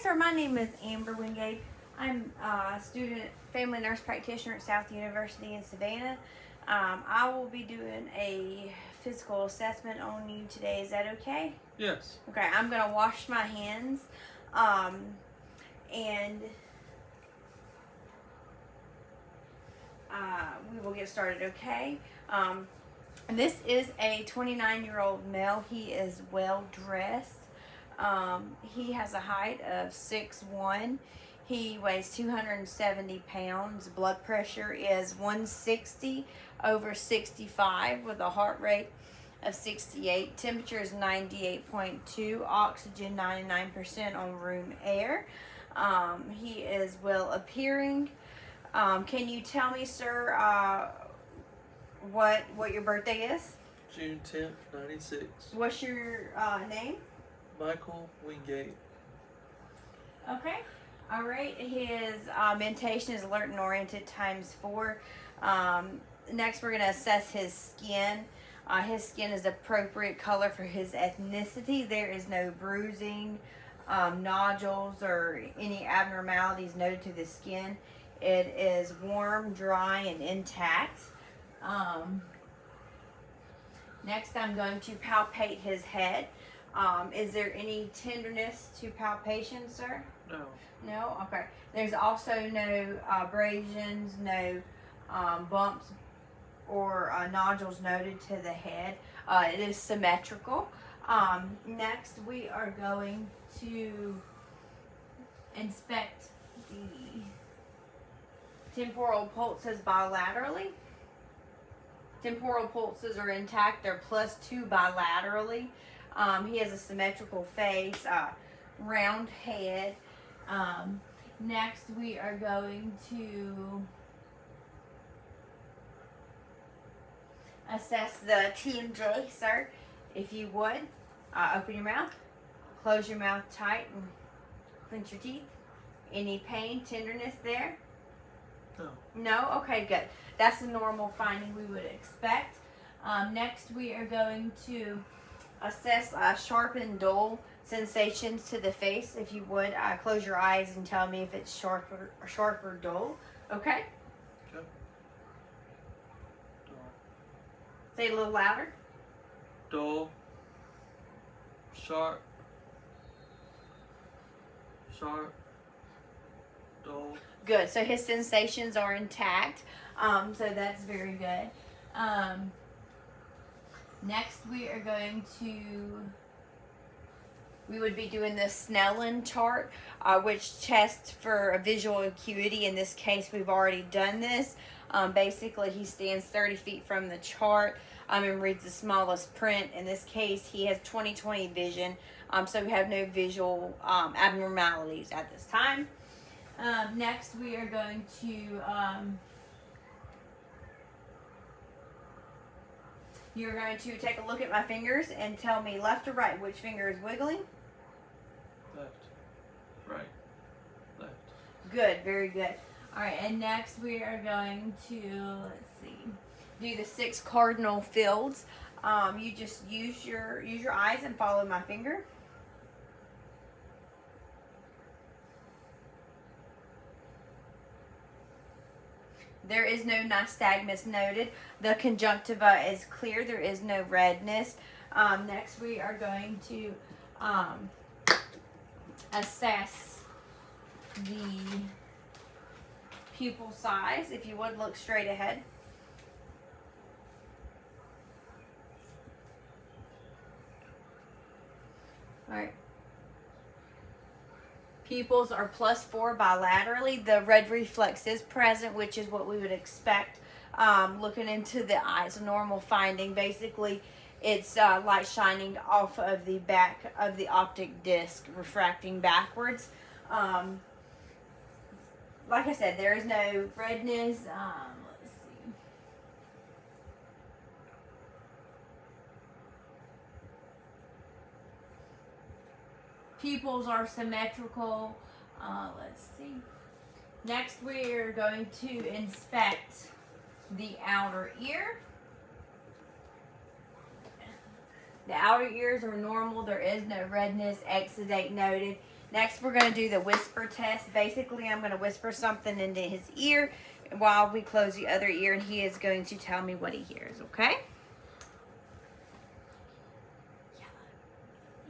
sir. My name is Amber Wingate. I'm a student family nurse practitioner at South University in Savannah. I will be doing a physical assessment on you today. Is that okay? Yes. Okay, I'm going to wash my hands and we will get started, okay? And this is a 29-year-old male. He is well dressed. He has a height of 6'1". He weighs 270 pounds. Blood pressure is 160 over 65 with a heart rate of 68. Temperature is 98.2. Oxygen 99% on room air. He is well appearing. Can you tell me, sir, what your birthday is? June 10th, 96. What's your name? Michael Wingate. Okay. All right. His mentation is alert and oriented ×4. Next, we're going to assess his skin. His skin is appropriate color for his ethnicity. There is no bruising, nodules, or any abnormalities noted to the skin. It is warm, dry, and intact. Next, I'm going to palpate his head. Is there any tenderness to palpation, sir? No. No? Okay. There's also no abrasions, no bumps or nodules noted to the head. It is symmetrical. Next, we are going to inspect the temporal pulses bilaterally. Temporal pulses are intact. They're +2 bilaterally. He has a symmetrical face, round head. Next, we are going to assess the TMJ, sir. If you would, open your mouth, close your mouth tight, and clench your teeth. Any pain, tenderness there? No. No? Okay, good. That's the normal finding we would expect. Next, we are going to assess sharp and dull sensations to the face. If you would, close your eyes and tell me if it's sharp or dull. Okay? Okay. Say it a little louder. Dull. Sharp. Sharp. Dull. Good. So his sensations are intact. So that's very good. Next, we are going to, we would be doing the Snellen chart, which tests for a visual acuity. In this case, we've already done this. Basically, he stands 30 feet from the chart and reads the smallest print. In this case, he has 20/20 vision, so we have no visual abnormalities at this time. Next, we are going to, you're going to take a look at my fingers and tell me left or right which finger is wiggling. Left. Right. Left. Good, very good. All right, and next we are going to, let's see, do the 6 cardinal fields. You just use your eyes and follow my finger. There is no nystagmus noted. The conjunctiva is clear. There is no redness. Next, we are going to assess the pupil size. If you would, look straight ahead. All right. Pupils are +4 bilaterally. The red reflex is present, which is what we would expect looking into the eyes. A normal finding. Basically, it's light shining off of the back of the optic disc, refracting backwards. Like I said, there is no redness. Let's see. Pupils are symmetrical. Let's see. Next, we're going to inspect the outer ear. The outer ears are normal. There is no redness, exudate noted. Next, we're going to do the whisper test. Basically, I'm going to whisper something into his ear while we close the other ear, and he is going to tell me what he hears, okay?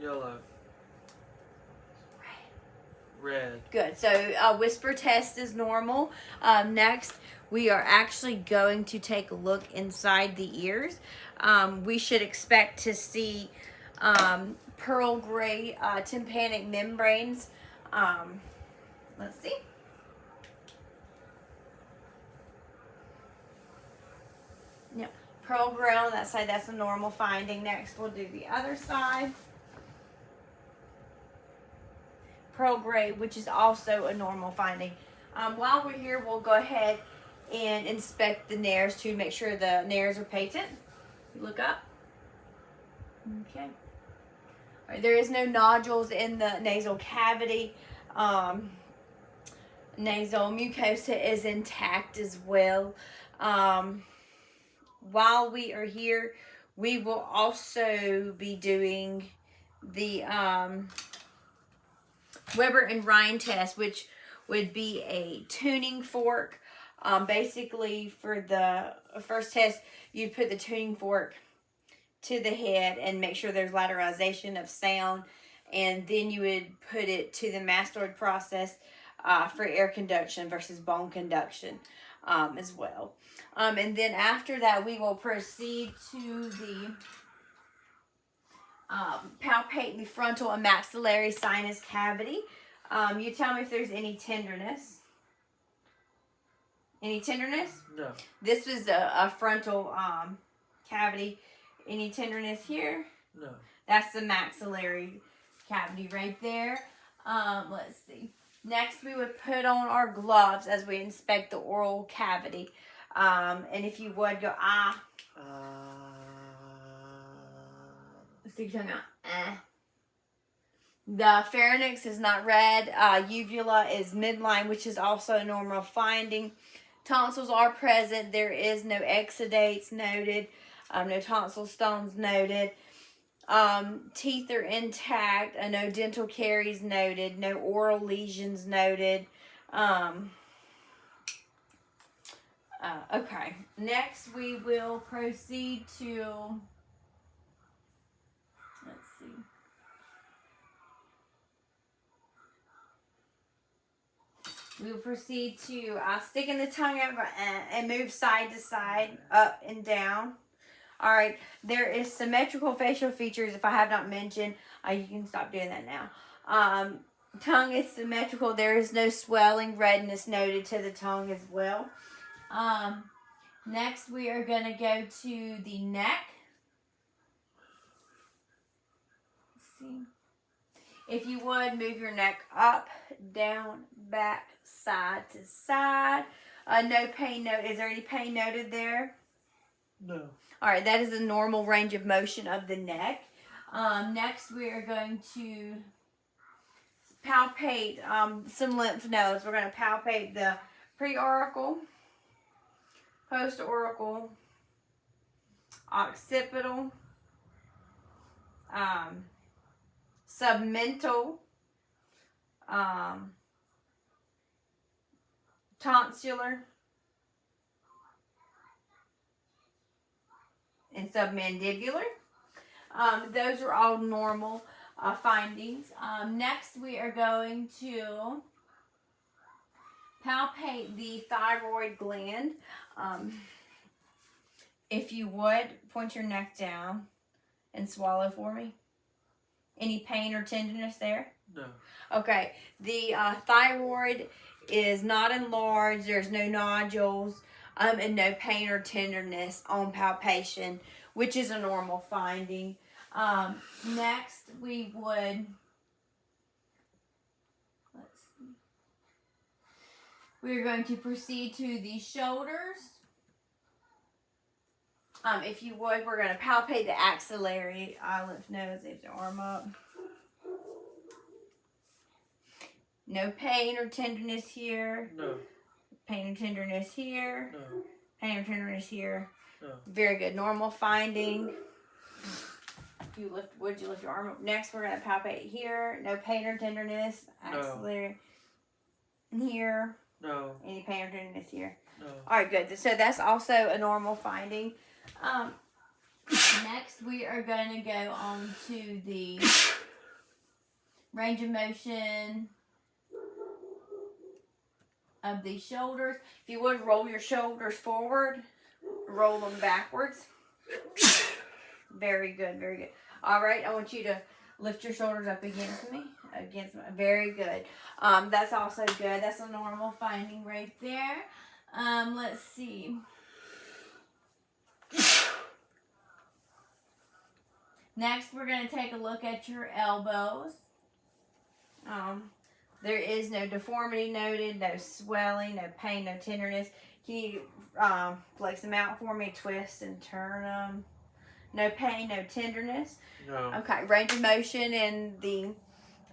Yellow. Red. Good. So whisper test is normal. Next, we are actually going to take a look inside the ears. We should expect to see pearl gray tympanic membranes. Let's see. Yep. Pearl gray on that side. That's a normal finding. Next, we'll do the other side. Pearl gray, which is also a normal finding. While we're here, we'll go ahead and inspect the nares to make sure the nares are patent. Look up. Okay. All right, there is no nodules in the nasal cavity. Nasal mucosa is intact as well. While we are here, we will also be doing the Weber and Rhine test, which would be a tuning fork. Basically, for the first test, you'd put the tuning fork to the head and make sure there's lateralization of sound, and then you would put it to the mastoid process for air conduction versus bone conduction as well. And then after that, we will proceed to the palpate the frontal and maxillary sinus cavity. You tell me if there's any tenderness. Any tenderness? No. This was a frontal cavity. Any tenderness here? No. That's the maxillary cavity right there. Let's see. Next, we would put on our gloves as we inspect the oral cavity. And if you would go stick your tongue out. The pharynx is not red. Uvula is midline, which is also a normal finding. Tonsils are present. There is no exudates noted. No tonsil stones noted. Teeth are intact. No dental caries noted. No oral lesions noted. Okay. Next, we will proceed to... Let's see. We will proceed to sticking the tongue out and move side to side, up and down. All right. There is symmetrical facial features. If I have not mentioned, you can stop doing that now. Tongue is symmetrical. There is no swelling, redness noted to the tongue as well. Next, we are going to go to the neck. See. If you would, move your neck up, down, back, side to side. No pain noted. Is there any pain noted there? No. All right, that is the normal range of motion of the neck. Next, we are going to palpate some lymph nodes. We're going to palpate the preauricle, postauricle, occipital, submental, tonsillar, and submandibular. Those are all normal findings. Next, we are going to palpate the thyroid gland. If you would, point your neck down and swallow for me. Any pain or tenderness there? No. Okay. The thyroid is not enlarged. There's no nodules and no pain or tenderness on palpation, which is a normal finding. Next, we would... Let's see. We're going to proceed to the shoulders. If you would, we're going to palpate the axillary lymph nodes. Lift your arm up. No pain or tenderness here. No. Pain or tenderness here. No. Pain or tenderness here. No. Very good. Normal finding. Would you lift your arm up? Next, we're gonna palpate here. No pain or tenderness. Axillary. Here. No. Any pain or tenderness here? No. All right, good. So that's also a normal finding. Next, we are going to go on to the range of motion of the shoulders. If you would roll your shoulders forward, roll them backwards. Very good, very good. All right, I want you to lift your shoulders up against me. Very good. That's also good. That's a normal finding right there. Let's see. Next, we're going to take a look at your elbows. There is no deformity noted, no swelling, no pain, no tenderness. Can you flex them out for me, twist and turn them? No pain, no tenderness. No. Okay, range of motion and the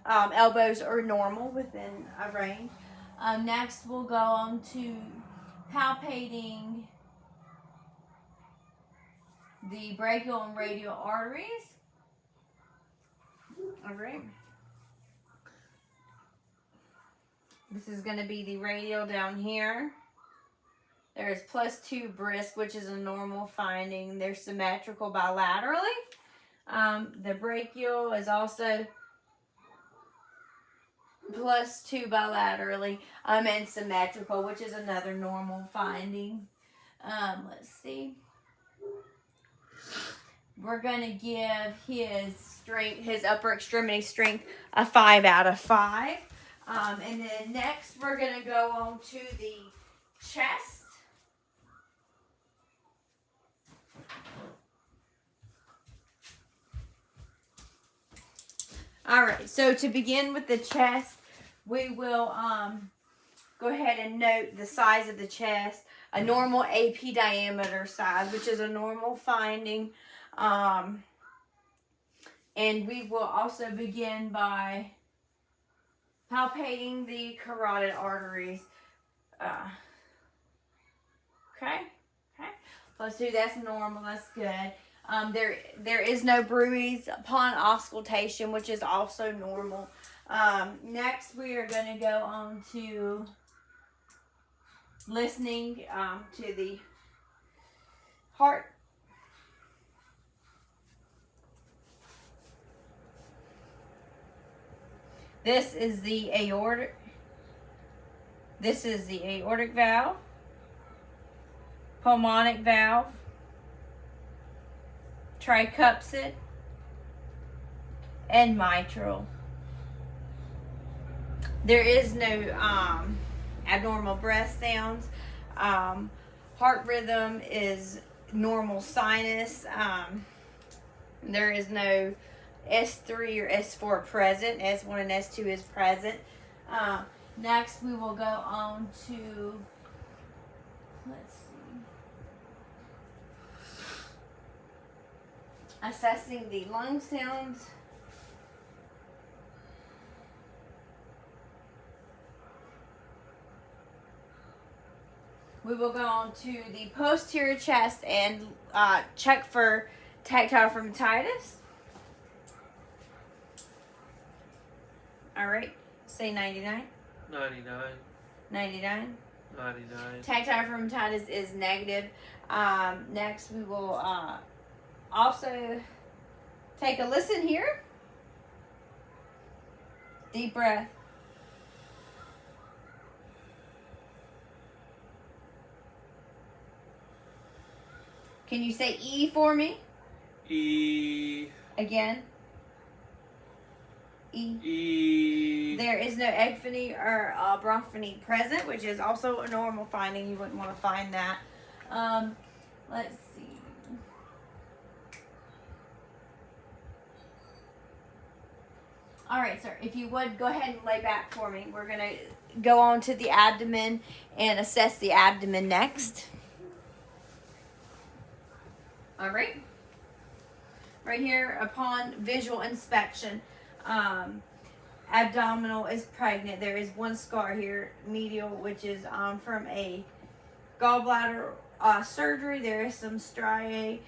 elbows are normal within a range. Next, we'll go on to palpating the brachial and radial arteries. All right. This is going to be the radial down here. There's +2 brisk, which is a normal finding. They're symmetrical bilaterally. The brachial is also +2 bilaterally and symmetrical, which is another normal finding. Let's see. We're going to give his upper extremity strength a 5 out of 5. And then next we're going to go on to the chest. All right, so to begin with the chest, we will go ahead and note the size of the chest, a normal AP diameter size, which is a normal finding. And we will also begin by palpating the carotid arteries. Okay. +2, that's normal, that's good. There is no bruise upon auscultation, which is also normal. Next, we are going to go on to listening to the heart. This is the aortic. This is the aortic valve, pulmonic valve, tricuspid, and mitral. There is no abnormal breath sounds. Heart rhythm is normal sinus. There is no S3 or S4 present. S1 and S2 is present. Next, we will go on to, let's see, assessing the lung sounds. We will go on to the posterior chest and check for tactile dermatitis. All right, say 99. 99. 99. 99. Tactile dermatitis is negative. Next, we will also take a listen here. Deep breath. Can you say E for me? E. Again. E. E. There is no epiphany or bronchophony present, which is also a normal finding. You wouldn't want to find that. Let's see. All right, sir. If you would, go ahead and lay back for me. We're going to go on to the abdomen and assess the abdomen next. All right. Right here, upon visual inspection, abdominal is pregnant. There is one scar here, medial, which is from a gallbladder surgery. There is some striae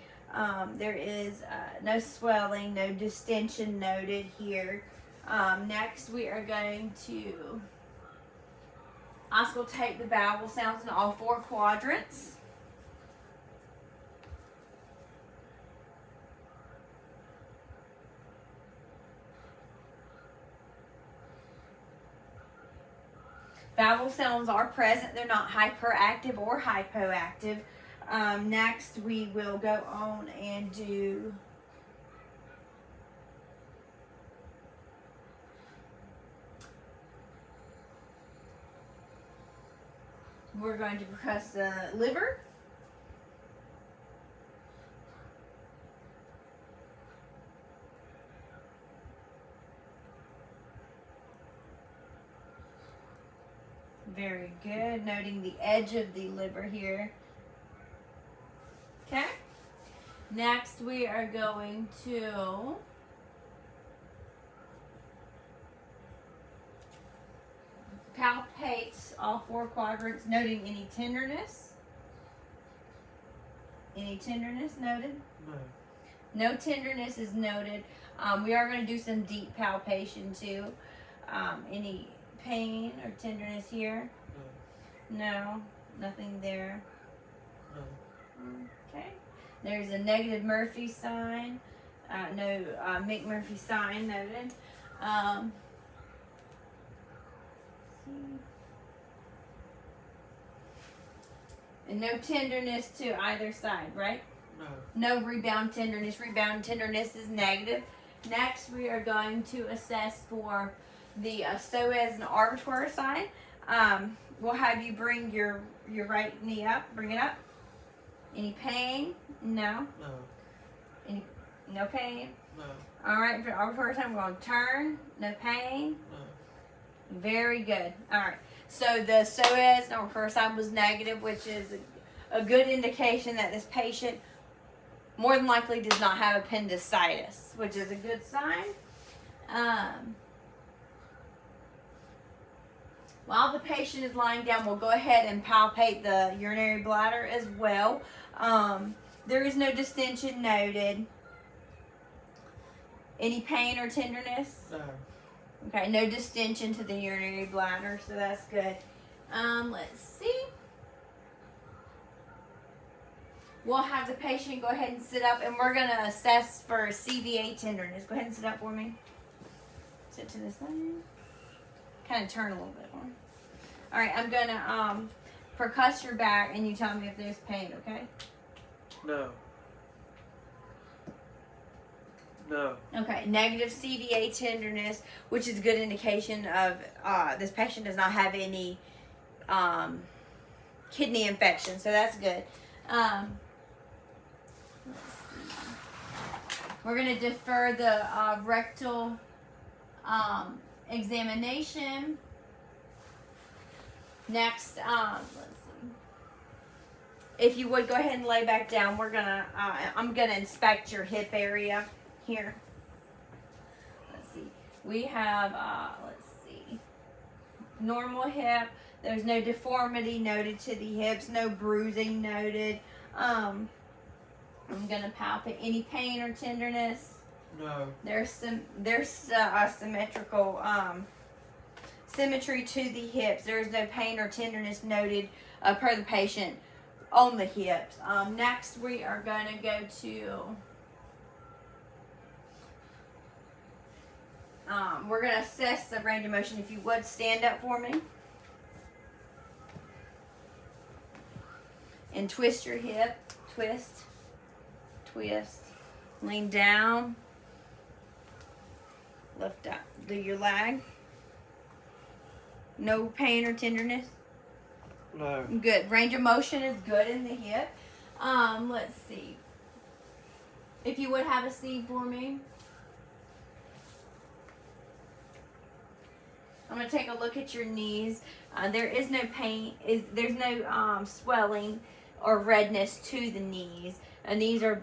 There is no swelling, no distension noted here. Next, we are going to auscultate the vowel sounds in all 4 quadrants. Vowel sounds are present. They're not hyperactive or hypoactive. Next, we will go on and do we're going to percuss the liver. Very good. Noting the edge of the liver here. Okay. Next, we are going to palpate all 4 quadrants, noting any tenderness. Any tenderness noted? No. No tenderness is noted. We are going to do some deep palpation too. Any pain or tenderness here? No, nothing there. No. Okay. There's a negative Murphy sign. No McMurphy sign noted. And no tenderness to either side, right? No. No rebound tenderness. Rebound tenderness is negative. Next, we are going to assess for the psoas and arbitor side. We'll have you bring your right knee up. Bring it up. Any pain? No. No. No pain? No. All right, for the arbitrary side, we're going to turn. No pain? No. Very good. All right. So the psoas and arbitrary side was negative, which is a good indication that this patient more than likely does not have appendicitis, which is a good sign. While the patient is lying down, we'll go ahead and palpate the urinary bladder as well. There is no distension noted. Any pain or tenderness? No. Okay, no distension to the urinary bladder, so that's good. Let's see. We'll have the patient go ahead and sit up, and we're going to assess for CVA tenderness. Go ahead and sit up for me. Sit to the side. Kind of turn a little bit more. All right, I'm going to percuss your back, and you tell me if there's pain, okay? No. No. Okay, negative CVA tenderness, which is a good indication of this patient does not have any kidney infection, so that's good. We're going to defer the rectal examination. Next, let's see. If you would go ahead and lay back down, I'm gonna inspect your hip area here. Let's see. We have let's see. Normal hip. There's no deformity noted to the hips. No bruising noted. I'm gonna palpate. Any pain or tenderness? No. There's a symmetrical symmetry to the hips. There is no pain or tenderness noted per the patient on the hips. Next, we are going to go to we're going to assess the range of motion. If you would stand up for me and twist your hip. Twist, twist, lean down, lift up, do your leg. No pain or tenderness? No. Good. Range of motion is good in the hip. Let's see. If you would have a seat for me. I'm going to take a look at your knees. There is no pain. There's no swelling or redness to the knees. Knees are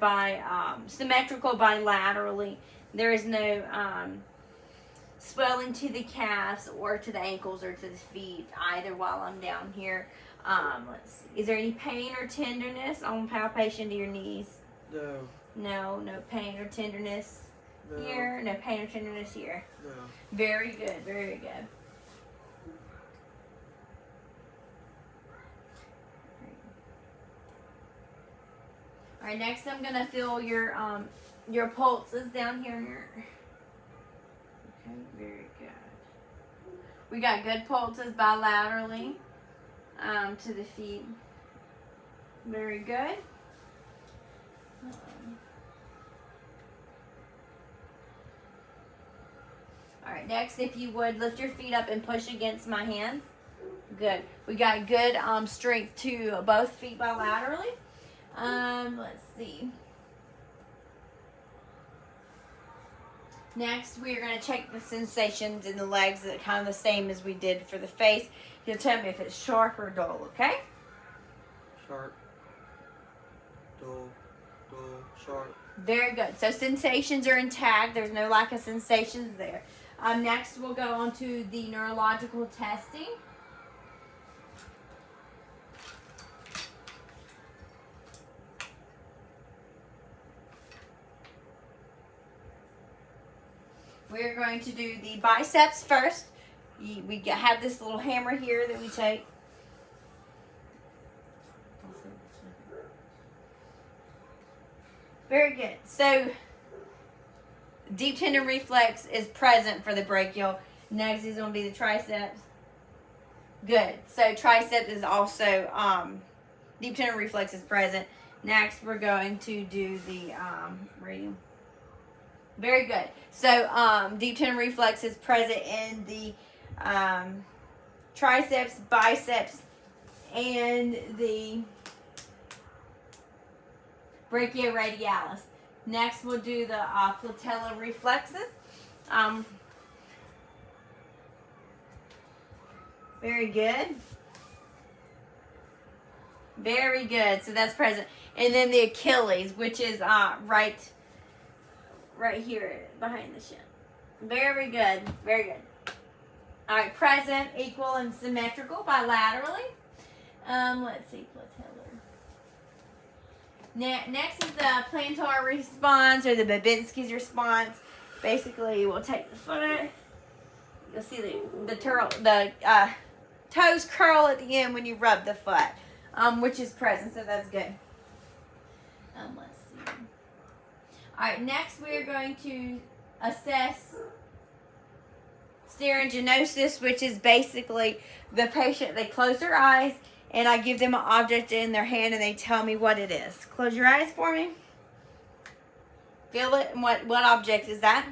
symmetrical bilaterally. There is no swelling to the calves or to the ankles or to the feet either while I'm down here. Let's see. Is there any pain or tenderness on palpation to your knees? No. No, no pain or tenderness No. here. No pain or tenderness here. No. Very good, very good. All right, next I'm gonna feel your pulses down here in your. Okay, very good. We got good pulses bilaterally to the feet. Very good. All right, next, if you would, lift your feet up and push against my hands. Good. We got good strength to both feet bilaterally. Let's see. Next, we are going to check the sensations in the legs, that kind of the same as we did for the face. You'll tell me if it's sharp or dull, okay? Sharp. Dull. Dull. Sharp. Very good. So sensations are intact. There's no lack of sensations there. Next, we'll go on to the neurological testing. We're going to do the biceps first. We have this little hammer here that we take. Very good. So, deep tendon reflex is present for the brachial. Next is going to be the triceps. Good. So, tricep is also, deep tendon reflex is present. Next, we're going to do the radial. Very good. So, deep tendon reflex is present in the triceps, biceps, and the brachioradialis. Next, we'll do the patella reflexes. Very good. Very good. So that's present. And then the Achilles, which is right here behind the shin. Very good. Very good. All right, present, equal, and symmetrical bilaterally. Let's see, patellar. Next is the plantar response, or the Babinski's response. Basically, we'll take the foot. You'll see the toes curl at the end when you rub the foot, which is present, so that's good. Let's see. All right, next we are going to assess sterigenosis, which is basically the patient, they close their eyes, and I give them an object in their hand, and they tell me what it is. Close your eyes for me. Feel it. And what object is that?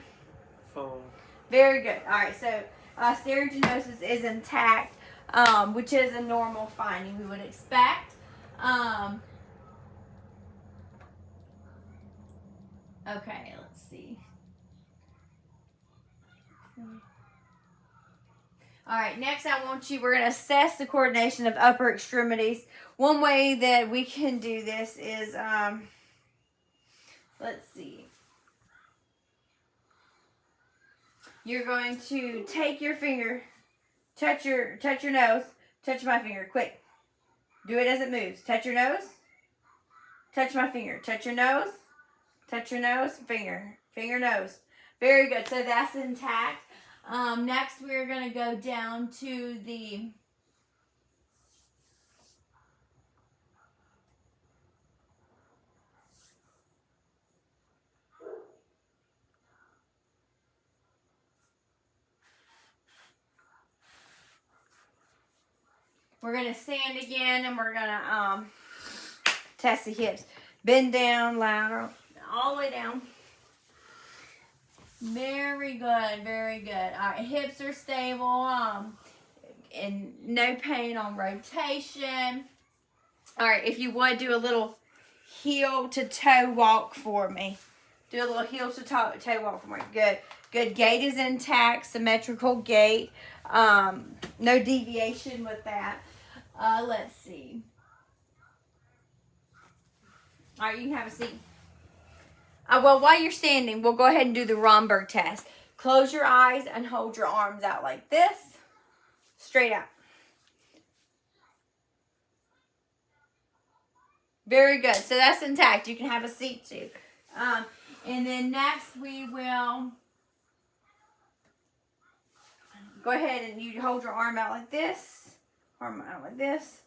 Phone. Very good. All right, so sterigenosis is intact, which is a normal finding we would expect. Okay, let's see. All right, next we're going to assess the coordination of upper extremities. One way that we can do this is, let's see. You're going to take your finger, touch your nose, touch my finger, quick. Do it as it moves. Touch your nose, touch my finger, touch your nose, finger, nose. Very good. So that's intact. Next, we're going to go down to the we're going to stand again, and we're going to test the hips. Bend down, lateral, all the way down. Very good, very good. All right, hips are stable, and no pain on rotation. All right, if you would, do a little heel to toe walk for me. Do a little heel to toe walk for me. Good. Good. Gait is intact, symmetrical gait. No deviation with that. Let's see. All right, you can have a seat. Well, while you're standing, we'll go ahead and do the Romberg test. Close your eyes and hold your arms out like this. Straight out. Very good. So that's intact. You can have a seat too. And then next we will go ahead and you hold your arm out like this. Arm out like this.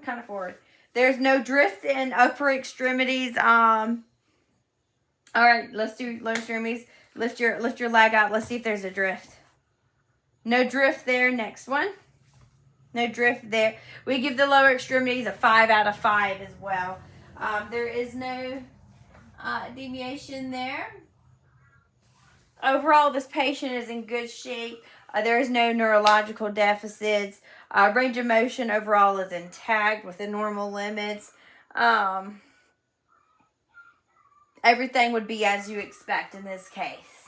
Kind of forward. There's no drift in upper extremities. All right, let's do lower extremities. Lift your leg out. Let's see if there's a drift. No drift there. Next one. No drift there. We give the lower extremities a 5 out of 5 as well. There is no deviation there. Overall, this patient is in good shape. There is no neurological deficits. Range of motion overall is intact within normal limits. Everything would be as you expect in this case.